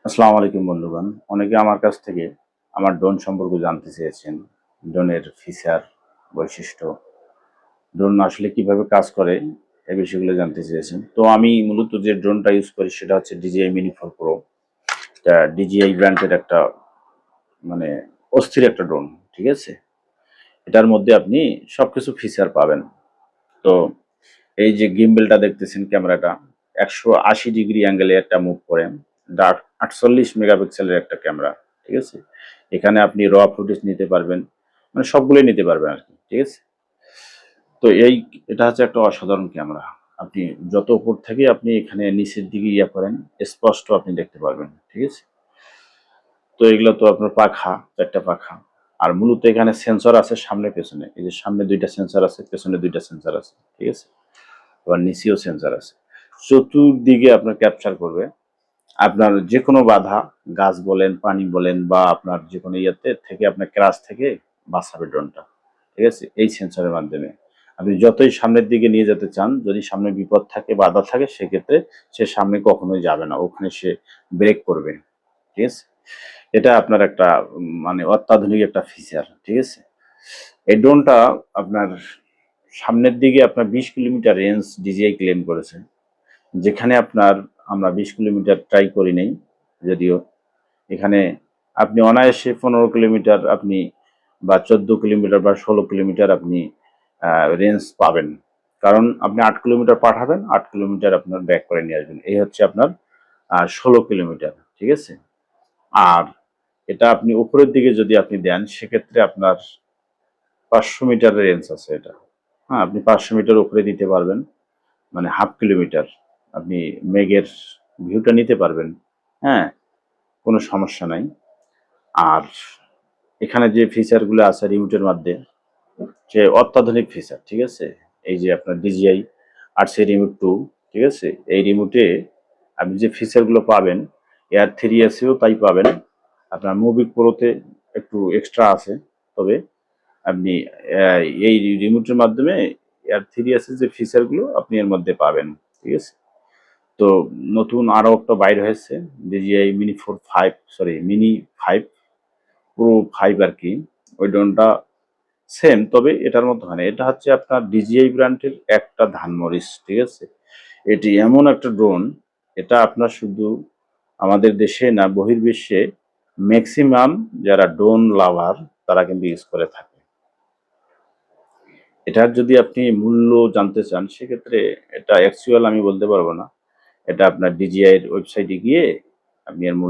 আসসালামু আলাইকুম বন্ধুগণ। অনেকে আমার কাছ থেকে আমার ড্রোন সম্পর্কে জানতে চেয়েছেন। ড্রোনের ফিচার, বৈশিষ্ট্য, ড্রোন আসলে কিভাবে কাজ করে এই বিষয়গুলো জানতে চেয়েছেন। তো আমি মূলত যে ড্রোনটা ইউজ করি সেটা হচ্ছে DJI Mini 4 Pro। এটা DJI ব্র্যান্ডের একটা মানে অস্থির একটা ড্রোন, ঠিক আছে? এটার মধ্যে আপনি সবকিছু ফিচার পাবেন। তো এই যে গিম্বলটা দেখতেছেন, ক্যামেরাটা 180 ডিগ্রি অ্যাঙ্গেলে একটা মুভ করে। 48 মেগাপিক্সেলের একটা ক্যামেরা, ঠিক আছে? এখানে আপনি র ফুটেজ নিতে পারবেন, মানে সবগুলোই নিতে পারবেন আর কি, ঠিক আছে? তো এটা হচ্ছে একটা অসাধারণ ক্যামেরা। আপনি যত উপর থেকে আপনি এখানে নিচের দিকে করেন, স্পষ্ট আপনি দেখতে পারবেন, ঠিক আছে? তো এগুলো তো আপনার পাখা, 4টা পাখা। আর মূলত এখানে সেন্সর আছে সামনে পেছনে। এই যে সামনে 2টা সেন্সর আছে, পেছনে 2টা সেন্সর আছে, ঠিক আছে? আবার নিচেও সেন্সর আছে। চতুর্দিকে আপনার ক্যাপচার করবে। আপনার যেকোনো বাধা, গাছ বলেন, পানি বলেন বা আপনার যেকোনো ইয়েতে থেকে আপনার ক্রাশ থেকে বাঁচাবে ড্রোনটা। ঠিক আছে? এই সেন্সরের মাধ্যমে। আপনি যতই সামনের দিকে নিয়ে যেতে চান, যদি সামনে বিপদ থাকে, বাধা থাকে, সেক্ষেত্রে সে সামনে কখনোই যাবে না। ওখানে সে ব্রেক করবে। ঠিক আছে? এটা আপনার একটা মানে অত্যাধুনিক একটা ফিচার। ঠিক আছে? এই ড্রোনটা আপনার সামনের দিকে আপনার 20 কিলোমিটার রেঞ্জ DJI ক্লেম করেছে। যেখানে আমরা 20 কিলোমিটার ট্রাই করি নাই যদিও। এখানে আপনি অনায়াসে 15 কিলোমিটার আপনি বা 14 কিলোমিটার বা 16 কিলোমিটার আপনি রেঞ্জ পাবেন। কারণ আপনি 8 কিলোমিটার পাঠাবেন, 8 কিলোমিটার আপনার ব্যাক করে নিয়ে আসবেন। এই হচ্ছে আপনার 16 কিলোমিটার। ঠিক আছে? আর এটা আপনি উপরের দিকে যদি আপনি দেন, সেক্ষেত্রে আপনার 500 মিটারের রেঞ্জ আছে এটা। হ্যাঁ, আপনি 500 মিটার উপরে দিতে পারবেন। মানে হাফ কিলোমিটার আপনি মেঘের ভিউটা নিতে পারবেন। হ্যাঁ, কোনো সমস্যা নাই। আর এখানে যে ফিচারগুলো আছে রিমোটের মধ্যে, সে অত্যাধুনিক ফিচার, ঠিক আছে? এই যে আপনার DJI RC রিমোট 2, ঠিক আছে? এই রিমোটে আপনি যে ফিচারগুলো পাবেন, Air 3S এও তাই পাবেন। আপনার মুভি প্রোতে একটু এক্সট্রা আছে। তবে আপনি এই রিমোটের মাধ্যমে Air 3S এর যে ফিচারগুলো আপনি এর মধ্যে পাবেন, ঠিক আছে? তো নতুন আরো একটা বাইর হয়েছে DJI Mini 4 5 sorry Mini 5 Pro 5 আর কি। ওই ড্রোনটা সেম, তবে এটার মতো হয় না। এটা হচ্ছে আপনার DJI ব্র্যান্ডের একটা ধানমরিচ, ঠিক আছে? এটি এমন একটা ড্রোন, এটা আপনার শুধু আমাদের দেশে না, বহির্বিশ্বে ম্যাক্সিমাম যারা ড্রোন লাভার তারা কিন্তু ইউজ করে থাকে। এটার যদি আপনি মূল্য জানতে চান, সেক্ষেত্রে এটা অ্যাকচুয়াল আমি বলতে পারবো না। এটা আপনার DJI এর ওয়েবসাইটে গিয়ে আপনি এর মূল্য